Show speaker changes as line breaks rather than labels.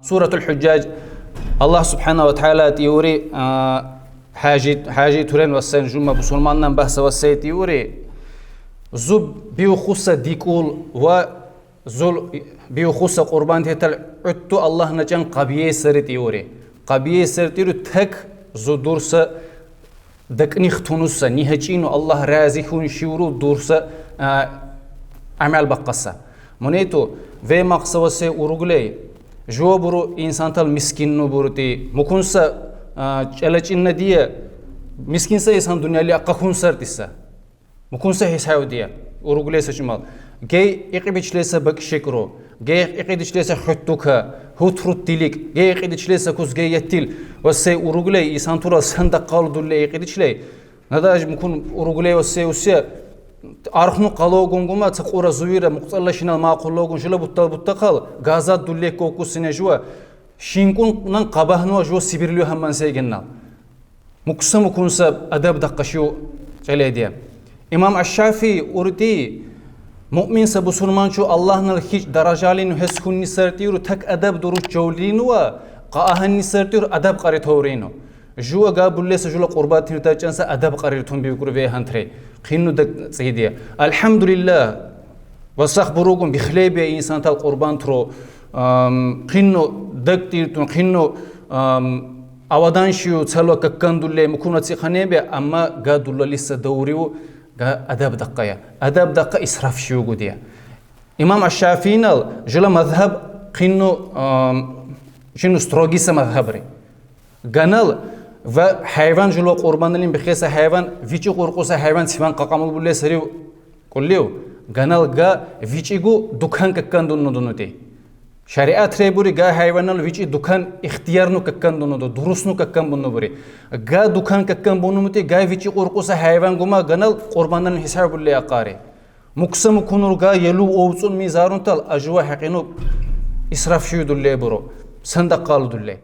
سورة الحجاج الله سبحانه وتعالى تيوري حاجي تورين والسين جمع بسلمان بحث والسيد تيوري زب بيوخص ديكول وزل بيوخص قربان تيتل عدتو الله نجان قبيه سر تيوري قبيه سر تيوري تك زدورس دكني ختونوسا نيهجينو الله رازيخون شيورو دورسا عمل بقصة منيتو في مقصة سي أورغلي جو برو إنسان تال مسكين نو بروتي مكونسا چلچ إن ديه مسكين سا إنسان دنيا لي أقخون سر تسا مكونسا حساو ديه أورغلي سجمال جاي إقبيش ليسا بكشكرو جاي إقيدش ليسا حتوكا هوتروت تيليك جاي إقيدش ليسا كوز جاي يتيل وسي أورغلي إنسان تورا سندق قال دولي إقيدش لي نداج مكون أورغلي وسي архну қалогунгума цақура зуира муқталлашинал мақуллогун жила буттақал газат дуллек кокусине жуа шинкуннан қабахнуа жуа сибирлю хамман сейгеннал мукса мукунса адаб даққашу жаледия имам аш-Шафии урди муъмин са бусурманчу Аллахнал хич даражалину хескунни сартиру так адаб дуруш жавлинуа қааханни сартиру адаб қаритоврину جوا قابل ليس جولا قربات تنتاجنسا أدب قرير تنبيكور في هنتري خينو دك سيديا الحمد لله وسخ بروكم بخليبي إنسان تال قربان ترو خينو دك تيرتون خينو أودانشيو تسلوا ككندولي مكونة تخنيبي أما قادولا لسه دوريو قا أدب دقيا أدب دقة إسراف شيو قديا إمام الشافعي جولا مذهب خينو شنو ستروغيسا مذهبري قانال و حيوان جلو قربان لين بخيس حيوان فيتشي قرقوس حيوان سيفان قاقامل بولي سريو كليو قانال غا فيتشيغو دكان ككان دونو دونوتي شريعة تريبوري غا حيوانال فيتشي دكان اختيارنو ككان دونو دو دروسنو ككان بونو بوري غا دكان ككان بونو متي غا فيتشي قرقوس حيوان غما قانال قربان لين حساب بولي اقاري مقسم كونور غا يلو اوصون ميزارون تال اجوا حقينو اسراف شيو دولي برو صندق قالو دولي